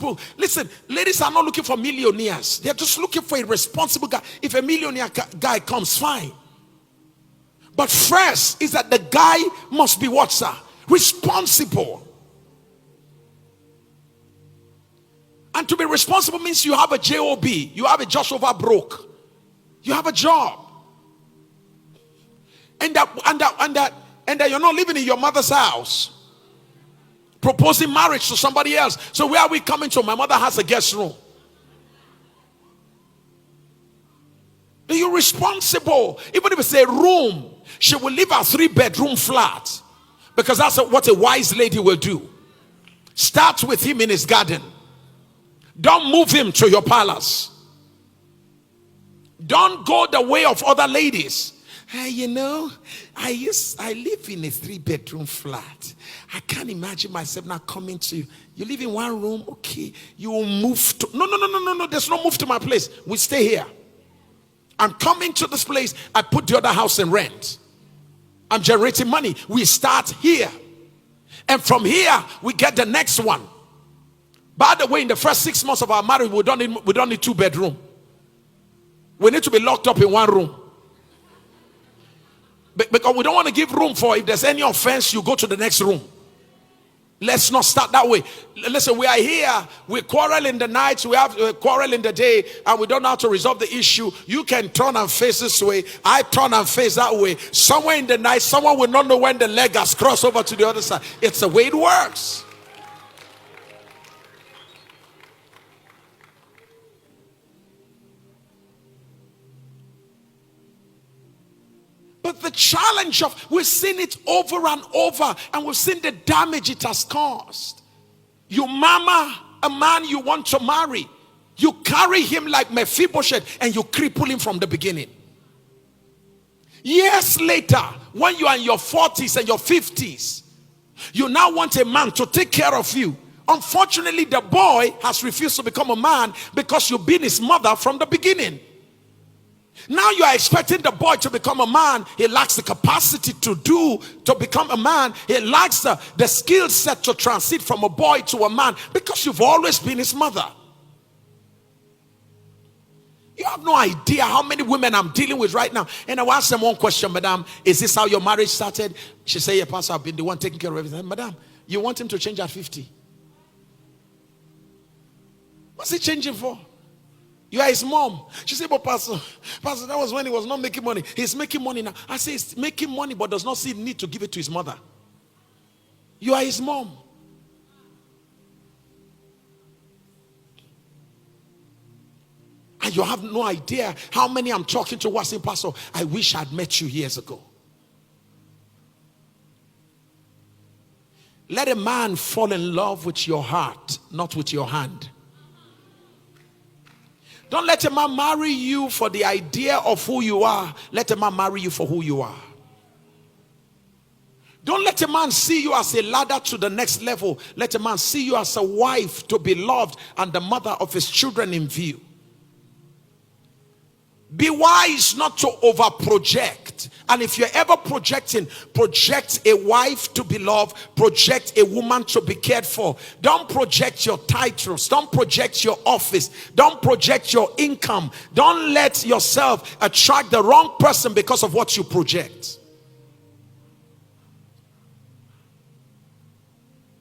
responsible. Listen, ladies are not looking for millionaires. They're just looking for a responsible guy. If a millionaire guy comes, fine. But first is that the guy must be what, sir? Responsible. And to be responsible means you have a job. You have a just over broke. You have a job. And that you're not living in your mother's house, proposing marriage to somebody else. So where are we coming to? My mother has a guest room. Are you responsible? Even if it's a room, she will leave a 3-bedroom flat, because that's what a wise lady will do. Start with him in his garden. Don't move him to your palace. Don't go the way of other ladies. Hey, you know, I live in a 3-bedroom flat. I can't imagine myself now coming to you. You live in one room, okay? You will move to... No. There's no move to my place. We stay here. I'm coming to this place. I put the other house in rent. I'm generating money. We start here. And from here, we get the next one. By the way, in the first 6 months of our marriage, we don't need 2-bedroom. We need to be locked up in one room. Because we don't want to give room for, if there's any offense, you go to the next room. Let's not start that way. Listen, we are here. We quarrel in the night. We have quarrel in the day. And we don't know how to resolve the issue. You can turn and face this way. I turn and face that way. Somewhere in the night, someone will not know when the leg has crossed over to the other side. It's the way it works. But the challenge of, we've seen it over and over, and we've seen the damage it has caused. You mama a man you want to marry. You carry him like Mephibosheth, and you cripple him from the beginning. Years later, when you are in your 40s and your 50s, you now want a man to take care of you. Unfortunately, the boy has refused to become a man because you've been his mother from the beginning. Now you are expecting the boy to become a man. He lacks the capacity to become a man. He lacks the skill set to transit from a boy to a man, because you've always been his mother. You have no idea how many women I'm dealing with right now. And I will ask them one question: Madam, is this how your marriage started? She say, yeah, Pastor, I've been the one taking care of everything. Madam, you want him to change at 50? What's he changing for? You are his mom. She said, but Pastor, that was when he was not making money. He's making money now. I say, he's making money, but does not see need to give it to his mother. You are his mom. And you have no idea how many I'm talking to who are saying, Pastor, I wish I'd met you years ago. Let a man fall in love with your heart, not with your hand. Don't let a man marry you for the idea of who you are. Let a man marry you for who you are. Don't let a man see you as a ladder to the next level. Let a man see you as a wife to be loved and the mother of his children in view. Be wise not to over project. And if you're ever projecting, project a wife to be loved, project a woman to be cared for. Don't project your titles, don't project your office, don't project your income. Don't let yourself attract the wrong person because of what you project.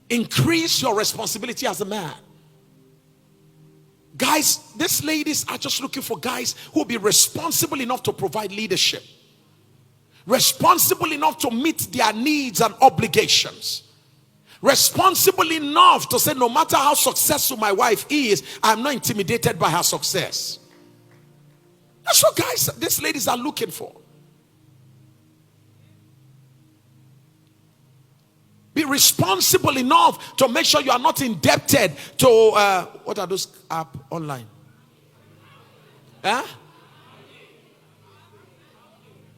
Increase your responsibility as a man. Guys, these ladies are just looking for guys who will be responsible enough to provide leadership. Responsible enough to meet their needs and obligations. Responsible enough to say, no matter how successful my wife is, I'm not intimidated by her success. That's what guys, these ladies are looking for. Be responsible enough to make sure you are not indebted to what are those apps online?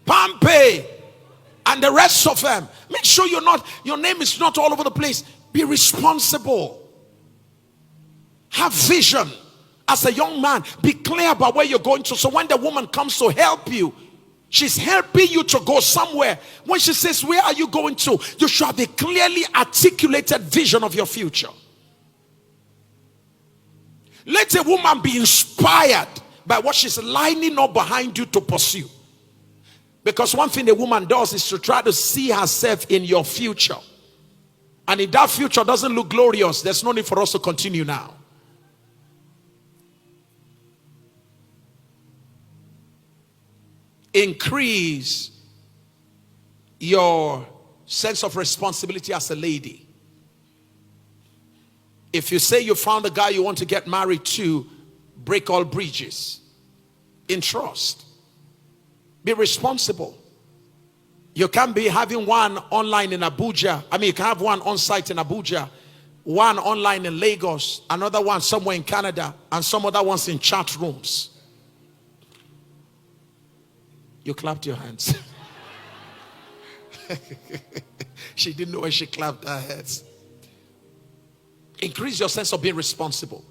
PalmPay and the rest of them. Make sure your name is not all over the place. Be responsible. Have vision. As a young man, be clear about where you're going to. So when the woman comes to help you, she's helping you to go somewhere. When she says, where are you going to? You should have a clearly articulated vision of your future. Let a woman be inspired by what she's lining up behind you to pursue. Because one thing a woman does is to try to see herself in your future. And if that future doesn't look glorious, there's no need for us to continue now. Increase your sense of responsibility as a lady. If you say you found a guy you want to get married to, break all bridges in trust. Be responsible. You can't be having one online in Abuja. I mean, you can have one on site in Abuja, one online in Lagos, another one somewhere in Canada, and some other ones in chat rooms. You clapped your hands. She didn't know when she clapped her hands. Increase your sense of being responsible.